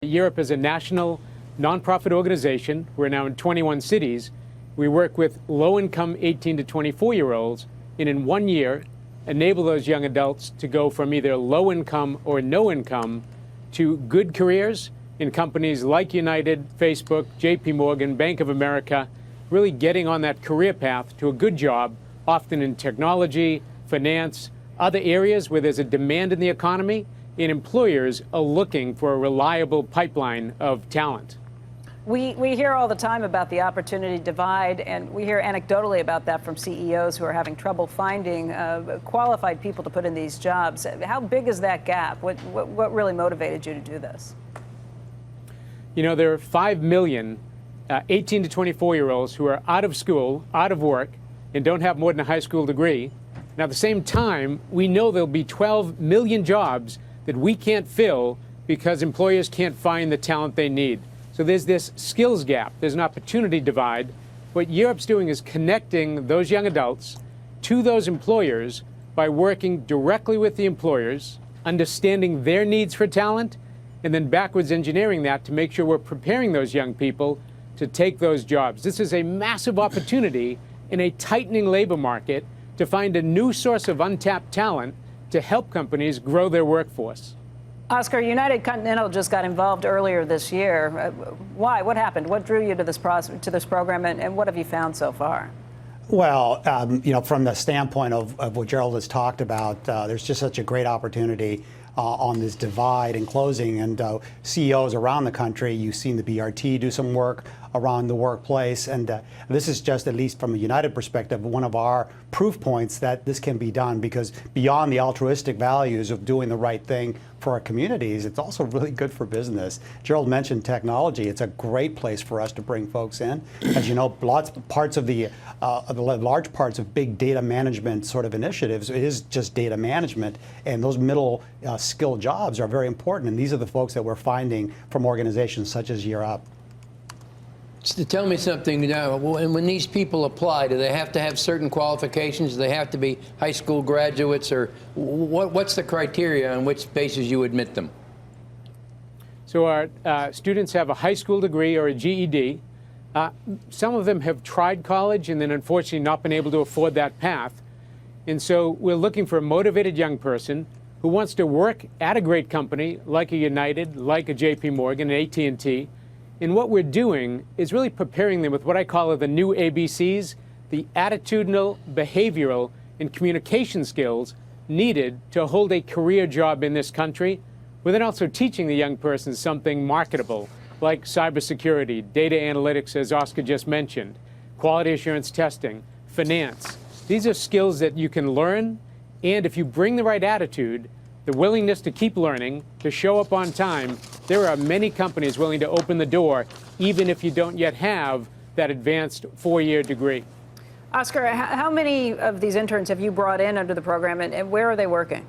Europe is a national nonprofit organization. We're now in 21 cities. We work with low-income 18 to 24-year-olds, and in 1 year, enable those young adults to go from either low income or no income to good careers in companies like United, Facebook, JP Morgan, Bank of America, really getting on that career path to a good job, often in technology, finance, other areas where there's a demand in the economy, and employers are looking for a reliable pipeline of talent. We hear all the time about the opportunity divide, and we hear anecdotally about that from CEOs who are having trouble finding qualified people to put in these jobs. How big is that gap? What really motivated you to do this? You know, there are 5 million 18 to 24-year-olds who are out of school, out of work, and don't have more than a high school degree. Now, at the same time, we know there'll be 12 million jobs that we can't fill because employers can't find the talent they need. So there's this skills gap. There's an opportunity divide. What Europe's doing is connecting those young adults to those employers by working directly with the employers, understanding their needs for talent, and then backwards engineering that to make sure we're preparing those young people to take those jobs. This is a massive opportunity in a tightening labor market to find a new source of untapped talent to help companies grow their workforce. Oscar, United Continental just got involved earlier this year. Why? What happened? What drew you to this program, and what have you found so far? Well, you know, from the standpoint of what Gerald has talked about, there's just such a great opportunity on this divide and closing, and CEOs around the country. You've seen the BRT do some work around the workplace, and this is just, at least from a United perspective, one of our proof points that this can be done, because beyond the altruistic values of doing the right thing for our communities, it's also really good for business. Gerald mentioned technology. It's a great place for us to bring folks in. As you know, large parts of big data management sort of initiatives is just data management, and those middle skill jobs are very important, and these are the folks that we're finding from organizations such as Europe. So tell me something now. When these people apply, do they have to have certain qualifications? Do they have to be high school graduates, or what's the criteria on which basis you admit them? So our students have a high school degree or a GED. Some of them have tried college and then unfortunately not been able to afford that path. And so we're looking for a motivated young person who wants to work at a great company like a United, like a JP Morgan, an AT&T. And what we're doing is really preparing them with what I call the new ABCs, the attitudinal, behavioral, and communication skills needed to hold a career job in this country, but then also teaching the young person something marketable, like cybersecurity, data analytics, as Oscar just mentioned, quality assurance testing, finance. These are skills that you can learn, and if you bring the right attitude, the willingness to keep learning, to show up on time, there are many companies willing to open the door, even if you don't yet have that advanced 4-year degree. Oscar, how many of these interns have you brought in under the program, and where are they working?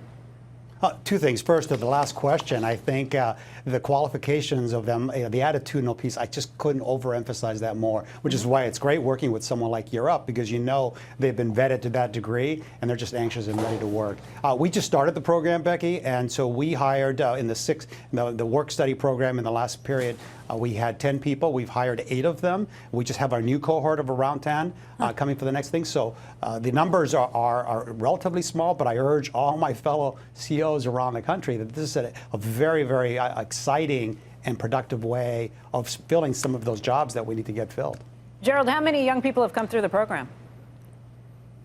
Two things. First, to the last question, I think the qualifications of them, the attitudinal piece, I just couldn't overemphasize that more, which is why it's great working with someone like Europe, because you know they've been vetted to that degree, and they're just anxious and ready to work. We just started the program, Becky, and so we hired in the work study program in the last period, we had 10 people. We've hired 8 of them. We just have our new cohort of around 10 coming for the next thing. So the numbers are relatively small, but I urge all my fellow CEOs around the country that this is a very, very exciting and productive way of filling some of those jobs that we need to get filled. Gerald, how many young people have come through the program?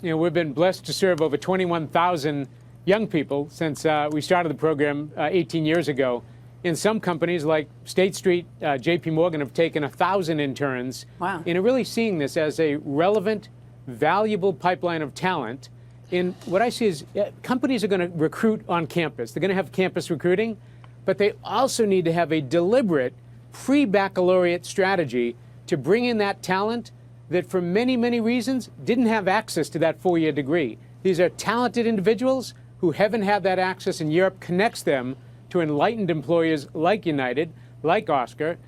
You know, we've been blessed to serve over 21,000 young people since we started the program 18 years ago. And some companies like State Street, JP Morgan have taken 1,000 interns. Wow. And are really seeing this as a relevant, valuable pipeline of talent. And what I see is companies are going to recruit on campus. They're going to have campus recruiting, but they also need to have a deliberate pre-baccalaureate strategy to bring in that talent that for many, many reasons didn't have access to that 4-year degree. These are talented individuals who haven't had that access, and Europe connects them to enlightened employers like United, like Oscar.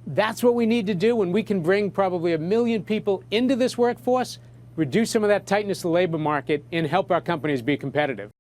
That's what we need to do, when we can bring probably 1 million people into this workforce, reduce some of that tightness of the labor market, and help our companies be competitive.